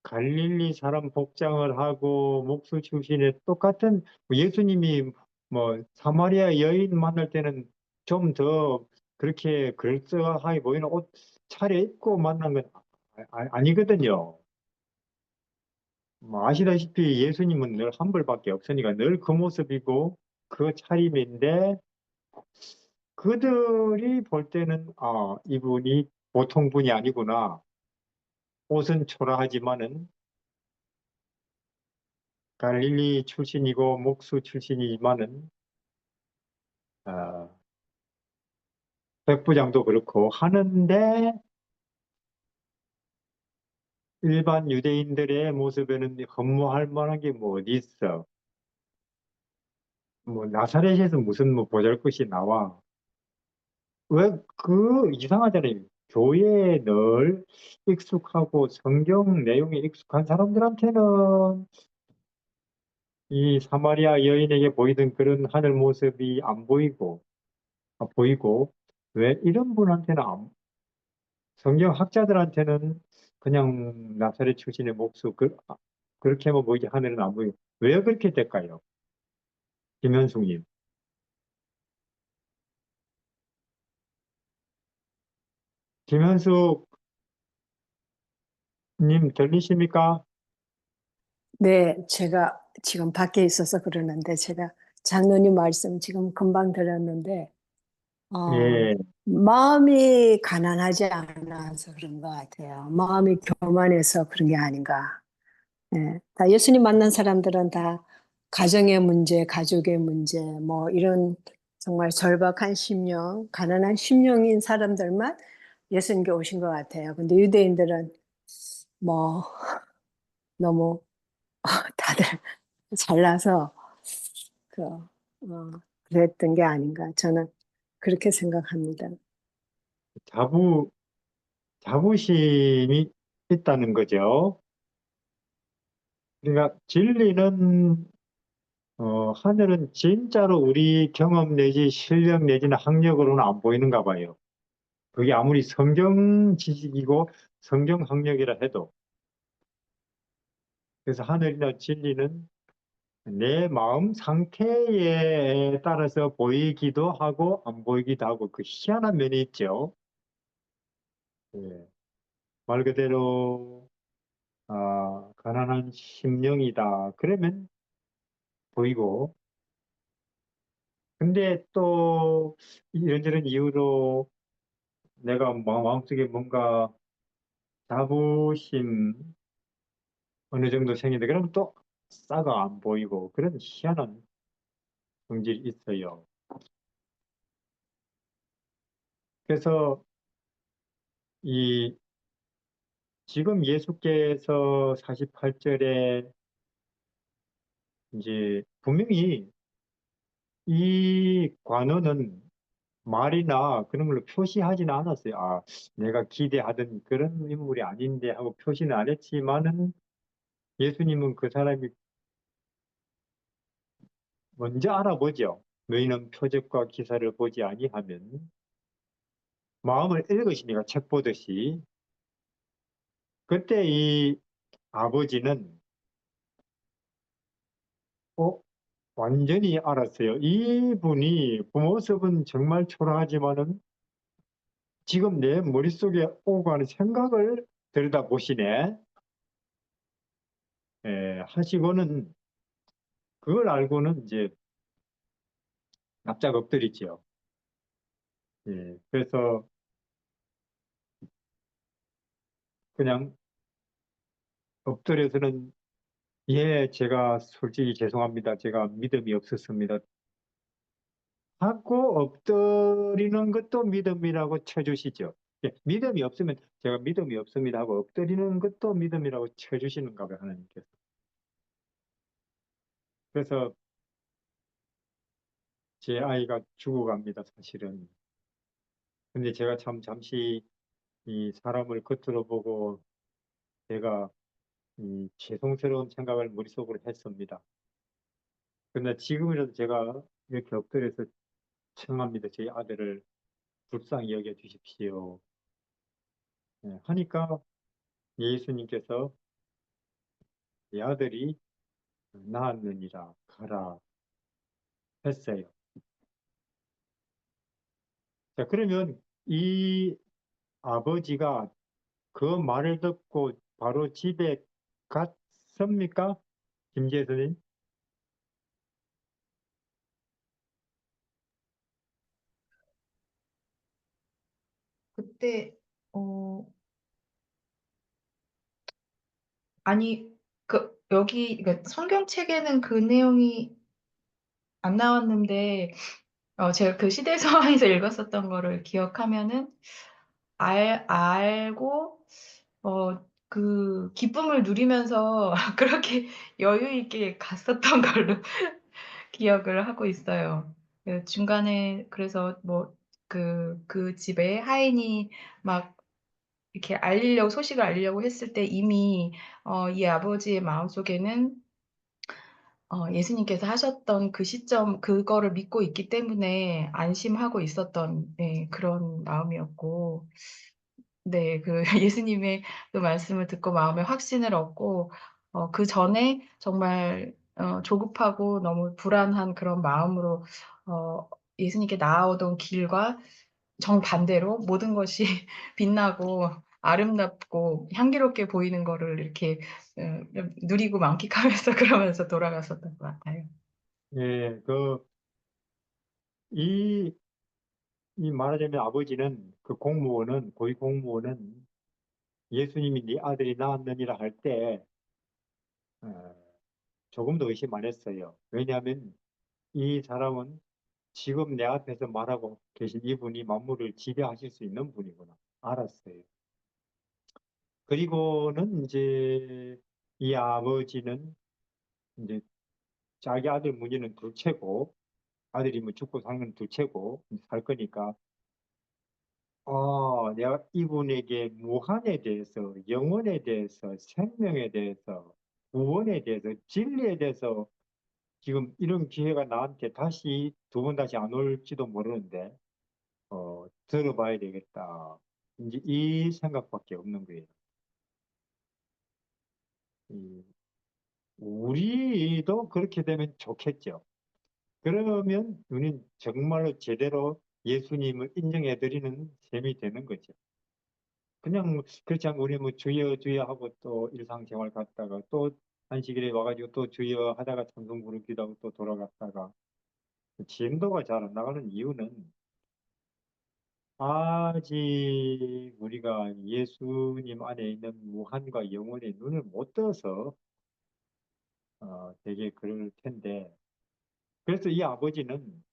갈릴리 사람 복장을 하고 목수 출신의 똑같은, 예수님이 뭐 사마리아 여인 만날 때는 좀 더 그렇게 그럴싸하게 보이는 옷 차려입고 만난 건 아니거든요. 뭐 아시다시피 예수님은 늘 한 벌밖에 없으니까 늘 그 모습이고 그 차림인데, 그들이 볼 때는 이분이 보통 분이 아니구나. 옷은 초라하지만은 갈릴리 출신이고 목수 출신이지만은 아, 백부장도 그렇고 하는데, 일반 유대인들의 모습에는 허무할 만한 게 뭐 어디 있어? 뭐 나사렛에서 무슨 뭐 보잘것이 나와? 왜 그 이상하잖아요. 교회에 늘 익숙하고 성경 내용에 익숙한 사람들한테는 이 사마리아 여인에게 보이던 그런 하늘 모습이 안 보이고, 왜 이런 분한테는 성경 학자들한테는 그냥 나사렛 출신의 목수, 그렇게만 보이지 하늘은 안 보이고, 왜 그렇게 될까요? 김현숙님. 김현숙님 들리십니까? 네, 제가 지금 밖에 있어서 그러는데 제가 장로님 말씀 지금 금방 들었는데 예, 마음이 가난하지 않아서 그런 것 같아요. 마음이 교만해서 그런 게 아닌가. 예, 다 예수님 만난 사람들은 다 가정의 문제, 가족의 문제, 뭐 이런 정말 절박한 심령, 가난한 심령인 사람들만 예수님께 오신 것 같아요. 근데 유대인들은 뭐 너무 다들 잘나서 그랬던 게 아닌가. 저는 그렇게 생각합니다. 자부심이 있다는 거죠. 그러니까 진리는, 하늘은 진짜로 우리 경험 내지 실력 내지는 학력으로는 안 보이는가 봐요. 그게 아무리 성경 지식이고 성경 학력이라 해도. 그래서 하늘이나 진리는 내 마음 상태에 따라서 보이기도 하고 안 보이기도 하고 그 희한한 면이 있죠. 예. 말 그대로 가난한 심령이다. 그러면 보이고, 근데 또 이런저런 이유로 내가 마음속에 뭔가 자부심 어느 정도 생기는데 그러면 또 싹가 안 보이고 그런 희한한 성질이 있어요. 그래서 이 지금 예수께서 48절에 이제 분명히 이 관원은 말이나 그런 걸로 표시하지는 않았어요. 내가 기대하던 그런 인물이 아닌데 하고 표시는 안 했지만은 예수님은 그 사람이 먼저 알아보죠. 너희는 표적과 기사를 보지 아니하면 마음을 읽으시니까 책 보듯이. 그때 이 아버지는 완전히 알았어요. 이분이 그 모습은 정말 초라하지만은 지금 내 머릿속에 오고 가는 생각을 들여다보시네. 하시고는 그걸 알고는 이제 납작 엎드리지요. 그래서 그냥 엎드려서는 제가 솔직히 죄송합니다. 제가 믿음이 없었습니다. 하고 엎드리는 것도 믿음이라고 쳐주시죠. 믿음이 없으면 제가 믿음이 없습니다 하고 엎드리는 것도 믿음이라고 쳐주시는가 봐요, 하나님께서. 그래서 제 아이가 죽어갑니다, 사실은. 근데 제가 참 잠시 이 사람을 겉으로 보고 제가 이 죄송스러운 생각을 머릿속으로 했습니다. 그러나 지금이라도 제가 이렇게 엎드려서 청합니다. 제 아들을 불쌍히 여겨 주십시오. 하니까 예수님께서 이 아들이 낳았느니라 가라 했어요. 자, 그러면 이 아버지가 그 말을 듣고 바로 집에 갔습니까? 김재 선생님? 그때 아니 여기 그러니까 성경책에는 그 내용이 안 나왔는데 제가 그 시대서화에서 읽었었던 거를 기억하면은 알고 그 기쁨을 누리면서 그렇게 여유 있게 갔었던 걸로 기억을 하고 있어요. 중간에 그래서 뭐 그 집에 하인이 막 이렇게 알리려고 소식을 알리려고 했을 때 이미 이 아버지의 마음속에는 예수님께서 하셨던 그 시점 그거를 믿고 있기 때문에 안심하고 있었던 네 그런 마음이었고 네 그 예수님의 그 말씀을 듣고 마음에 확신을 얻고 그전에 정말 조급하고 너무 불안한 그런 마음으로 예수님께 나아오던 길과 정반대로 모든 것이 빛나고 아름답고 향기롭게 보이는 거를 이렇게 누리고 만끽하면서 그러면서 돌아갔었던 것 같아요. 예, 이 말하자면 아버지는 그 공무원은, 고위 공무원은 예수님이 네 아들이 낳았느니라 할 때, 조금 더 의심 안 했어요. 왜냐하면 이 사람은 지금 내 앞에서 말하고 계신 이분이 만물을 지배하실 수 있는 분이구나. 알았어요. 그리고는 이제 이 아버지는 이제 자기 아들 문제는 둘째고, 아들이 뭐 죽고 사는 건 둘째고, 살 거니까, 내가 이분에게 무한에 대해서, 영혼에 대해서, 생명에 대해서, 구원에 대해서, 진리에 대해서 지금 이런 기회가 나한테 다시 두 번 다시 안 올지도 모르는데, 들어봐야 되겠다. 이제 이 생각밖에 없는 거예요. 이, 우리도 그렇게 되면 좋겠죠. 그러면 우리는 정말로 제대로 예수님을 인정해드리는 셈이 되는 거죠. 그냥 그렇지 않고 우리 뭐 주여 주여 하고 또 일상생활 갔다가 또 안식일에 와가지고 또 주여 하다가 찬송 부르기도 하고 또 돌아갔다가 진도가 잘 안 나가는 이유는 아직 우리가 예수님 안에 있는 무한과 영원의 눈을 못 떠서 되게 그럴 텐데 그래서 이 아버지는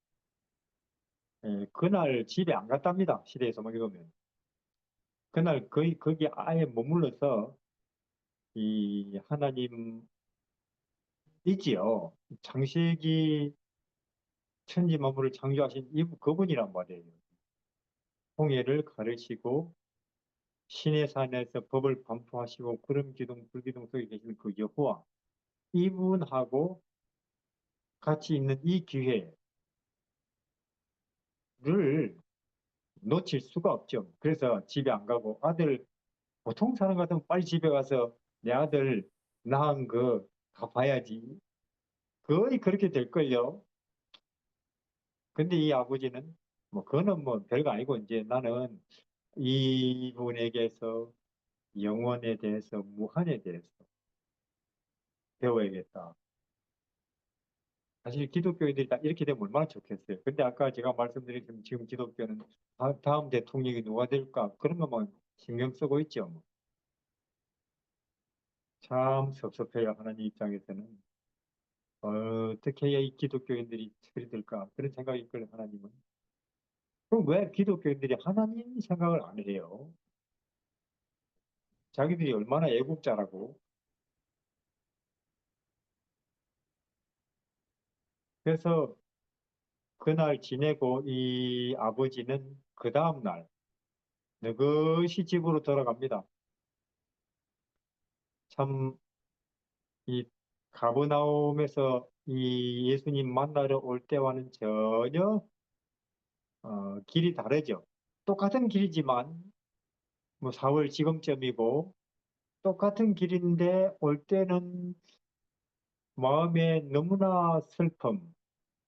그날 집에 안 갔답니다. 시대에서만 읽으면. 그날 거의 거기 아예 머물러서 이 하나님 있지요. 창세기 천지 만물을 창조하신 그분이란 말이에요. 홍해를 가르치고 신의 산에서 법을 반포하시고 구름 기둥 불기둥 속에 계시는 그 여호와 이분하고 같이 있는 이 기회를 놓칠 수가 없죠. 그래서 집에 안 가고 아들 보통 사람 같으면 빨리 집에 가서 내 아들 낳은 거 가봐야지. 거의 그렇게 될걸요. 근데 이 아버지는 뭐 그거는 뭐 별거 아니고 이제 나는 이분에게서 영혼에 대해서 무한에 대해서 배워야겠다. 사실 기독교인들이 다 이렇게 되면 얼마나 좋겠어요. 근데 아까 제가 말씀드린 지금 기독교는 다음 대통령이 누가 될까 그런 것만 신경 쓰고 있죠. 뭐. 참 섭섭해요. 하나님 입장에서는. 어떻게 해야 이 기독교인들이 처리될까 그런 생각이 있거든요. 하나님은. 그럼 왜 기독교인들이 하나님 생각을 안 해요? 자기들이 얼마나 애국자라고. 그래서 그날 지내고 이 아버지는 그 다음날 너것이 집으로 돌아갑니다. 참 이 가버나움에서 이 예수님 만나러 올 때와는 전혀 길이 다르죠. 똑같은 길이지만 뭐 4월 지금쯤이고 똑같은 길인데 올 때는 마음에 너무나 슬픔,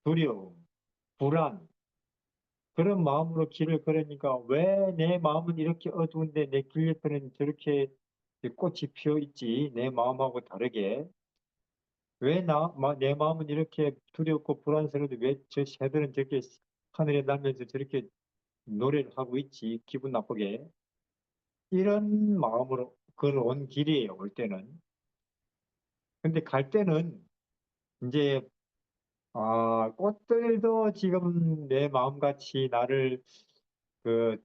두려움, 불안 그런 마음으로 길을 걸으니까 왜 내 마음은 이렇게 어두운데 내 길 옆에는 저렇게 꽃이 피어 있지 내 마음하고 다르게 왜 내 마음은 이렇게 두렵고 불안스러운데 왜 저 새들은 저렇게 하늘에 날면서 저렇게 노래를 하고 있지 기분 나쁘게 이런 마음으로 걸어온 길이에요 올 때는. 근데 갈 때는 이제 꽃들도 지금 내 마음같이 나를 그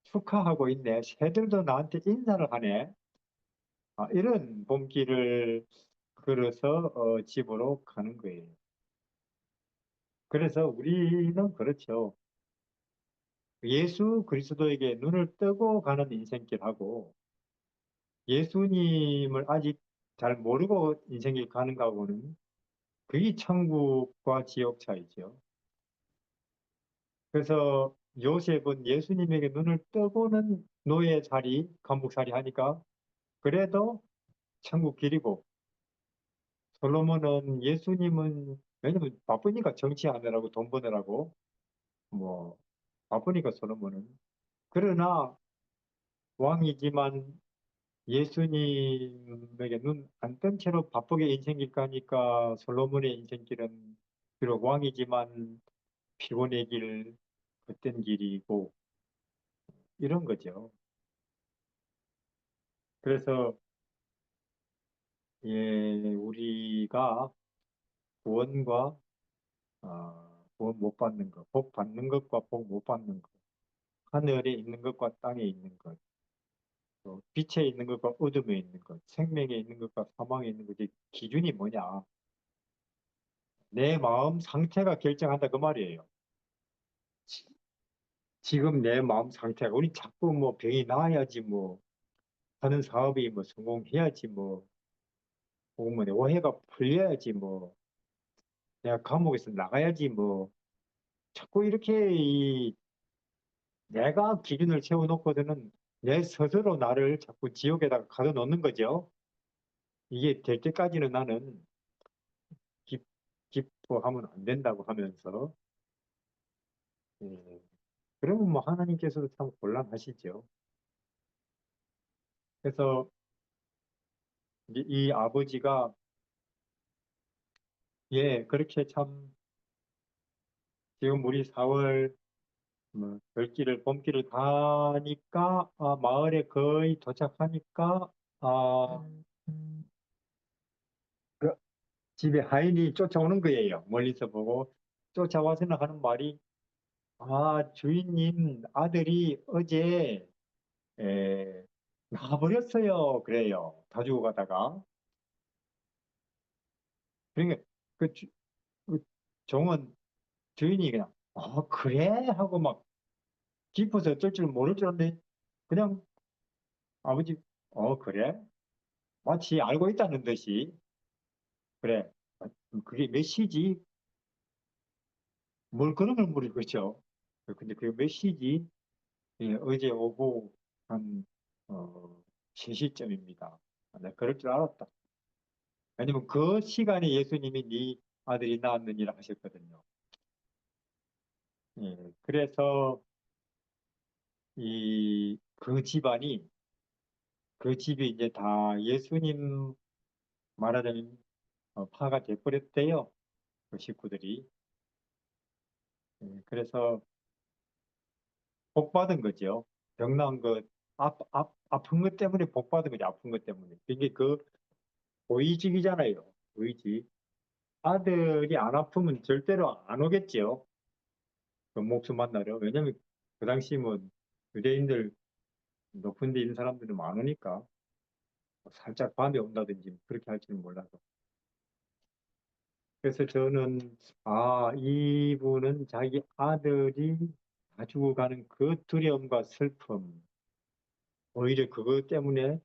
축하하고 있네. 새들도 나한테 인사를 하네. 이런 봄길을 걸어서 집으로 가는 거예요. 그래서 우리는 그렇죠. 예수 그리스도에게 눈을 뜨고 가는 인생길하고 예수님을 아직 잘 모르고 인생길 가는 거하고는 그게 천국과 지옥 차이죠. 그래서 요셉은 예수님에게 눈을 뜨고는 노예살이, 감옥살이 하니까 그래도 천국 길이고, 솔로몬은 예수님은 왜냐면 바쁘니까 정치하느라고 돈 버느라고 뭐 바쁘니까 솔로몬은 그러나 왕이지만 예수님에게 눈 안 뜬 채로 바쁘게 인생길 가니까 솔로몬의 인생길은 비록 왕이지만 피곤의 길, 헛된 길이고 이런 거죠. 그래서 우리가 구원과 구원 못 받는 것, 복 받는 것과 복 못 받는 것, 하늘에 있는 것과 땅에 있는 것, 또 빛에 있는 것과 어둠에 있는 것, 생명에 있는 것과 사망에 있는 것의 기준이 뭐냐? 내 마음 상태가 결정한다 그 말이에요. 지- 지금 내 마음 상태가 우리 자꾸 뭐 병이 나아야지 뭐 하는 사업이 뭐 성공해야지 뭐 혹은 뭐 내 오해가 풀려야지 뭐 내가 감옥에서 나가야지 뭐 자꾸 이렇게 내가 기준을 세워놓고서는 내 스스로 나를 자꾸 지옥에다가 가둬놓는 거죠. 이게 될 때까지는 나는 기, 기뻐하면 안 된다고 하면서 예, 그러면 뭐 하나님께서도 참 곤란하시죠. 그래서 이제 이 아버지가 그렇게 참 지금 우리 4월 뭐 들길을 봄길을 가니까 마을에 거의 도착하니까 아, 그 집에 하인이 쫓아오는 거예요. 멀리서 보고 쫓아와서는 하는 말이 주인님 아들이 어제 에, 나가버렸어요. 그래요. 가지고 가다가. 그러니까 그, 그 종은 주인이 그냥 그래? 하고 막 깊어서 어쩔 줄 모를 줄 알았는데 그냥 아버지 그래? 마치 알고 있다는 듯이 그래. 그게 몇 시지? 뭘 그런 걸 물은 거죠. 근데 그게 몇 시지? 어제 오후 한 3시쯤입니다. 내가 그럴 줄 알았다. 왜냐면 그 시간에 예수님이 네 아들이 낳았느니라 하셨거든요. 그래서 그 집안이 그 집이 이제 다 예수님 말하자면 파가 돼버렸대요. 그 식구들이. 그래서 복 받은 거죠. 병난 것, 아픈 것 때문에 복 받은 거죠. 아픈 것 때문에. 이게 그 고위직이잖아요. 고위직. 아들이 안 아프면 절대로 안 오겠죠. 그 목숨 만나러. 왜냐면 그 당시 뭐 유대인들 높은 데 있는 사람들은 많으니까 살짝 밤에 온다든지 그렇게 할지는 몰라서. 그래서 저는 이분은 자기 아들이 가지고 가는 그 두려움과 슬픔, 오히려 그것 때문에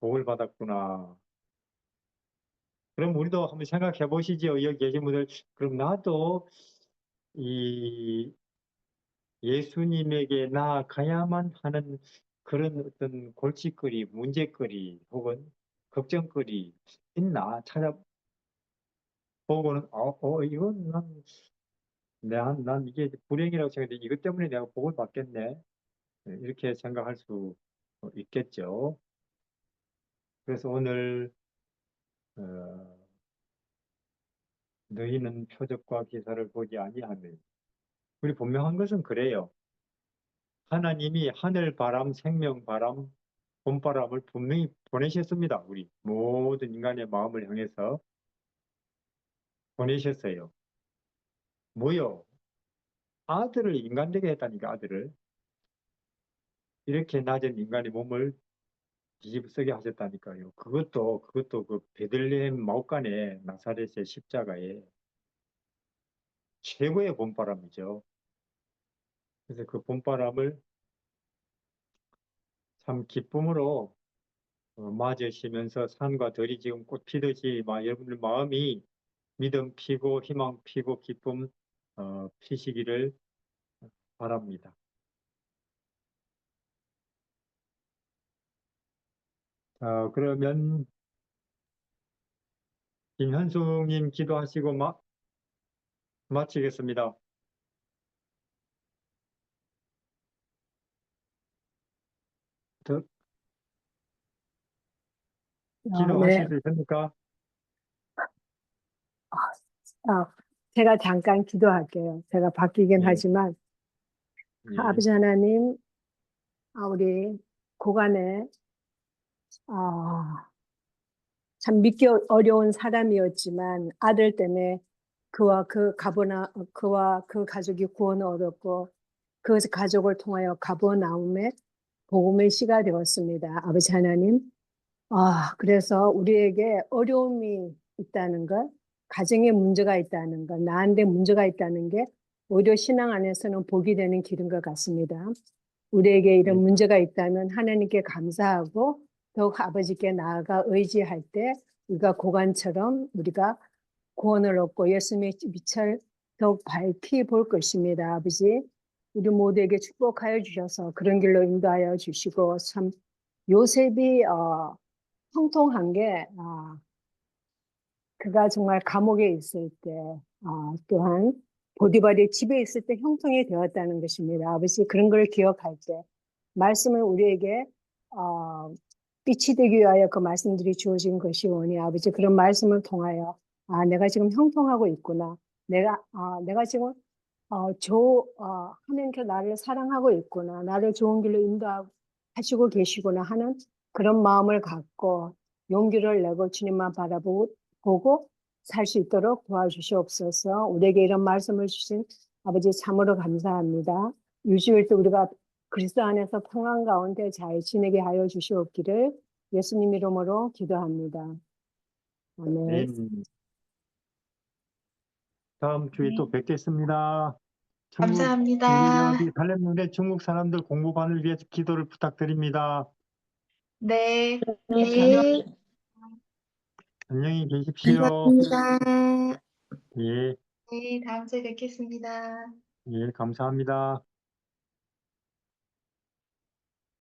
복을 받았구나. 그럼 우리도 한번 생각해 보시죠. 여기 계신 분들. 그럼 나도 이 예수님에게 나아가야만 하는 그런 어떤 골칫거리, 문제거리 혹은 걱정거리 있나 찾아보고는 이건 난 이게 불행이라고 생각했는데 이것 때문에 내가 복을 받겠네. 이렇게 생각할 수 있겠죠. 그래서 오늘 어, 너희는 표적과 기사를 보지 아니하며 우리 분명한 것은 그래요. 하나님이 하늘바람, 생명바람, 봄바람을 분명히 보내셨습니다. 우리 모든 인간의 마음을 향해서 보내셨어요. 뭐요? 아들을 인간되게 했다니까, 아들을. 이렇게 낮은 인간의 몸을 뒤집어쓰게 하셨다니까요. 그것도 그 베들레헴 마옥간의 나사렛의 십자가의 최고의 봄바람이죠. 그래서 그 봄바람을 참 기쁨으로 맞으시면서 산과 들이 지금 꽃 피듯이 여러분들 마음이 믿음 피고 희망 피고 기쁨 피시기를 바랍니다. 자, 그러면 김현숙님 기도하시고 마치겠습니다. 더 기도하실 네. 수 있습니까? 제가 잠깐 기도할게요. 제가 바뀌긴 예, 하지만 예, 아버지 하나님, 우리 고간에 참 믿기 어려운 사람이었지만 아들 때문에 그와 그 가족이 구원을 얻었고 그 가족을 통하여 가버나움의 복음의 씨가 되었습니다. 아버지 하나님, 그래서 우리에게 어려움이 있다는 것, 가정에 문제가 있다는 것, 나한테 문제가 있다는 게 오히려 신앙 안에서는 복이 되는 길인 것 같습니다. 우리에게 이런 예, 문제가 있다면 하나님께 감사하고 더욱 아버지께 나아가 의지할 때 우리가 고관처럼 우리가 구원을 얻고 예수님의 빛을 더욱 밝히 볼 것입니다. 아버지, 우리 모두에게 축복하여 주셔서 그런 길로 인도하여 주시고 참 요셉이 형통한 게 그가 정말 감옥에 있을 때 또한 보디발의 집에 있을 때 형통이 되었다는 것입니다. 아버지 그런 걸 기억할 때 말씀을 우리에게 빛이 되기 위하여 그 말씀들이 주어진 것이오니 아버지 그런 말씀을 통하여 내가 지금 형통하고 있구나. 내가 지금 하나님께서 나를 사랑하고 있구나. 나를 좋은 길로 인도하시고 계시구나 하는 그런 마음을 갖고 용기를 내고 주님만 바라보고 살 수 있도록 도와주시옵소서. 우리에게 이런 말씀을 주신 아버지 참으로 감사합니다. 유주일 때 우리가 그리스도 안에서 평안 가운데 잘 지내게 하여 주시옵기를 예수님 이름으로 기도합니다. 아멘. 다음 주에 또 뵙겠습니다. 감사합니다. 우리 달래문의 중국 사람들 공부반을 위해서 기도를 부탁드립니다. 네, 네, 안녕히 계십시오. 감사합니다. 예, 네, 다음 주에 뵙겠습니다. 예, 감사합니다.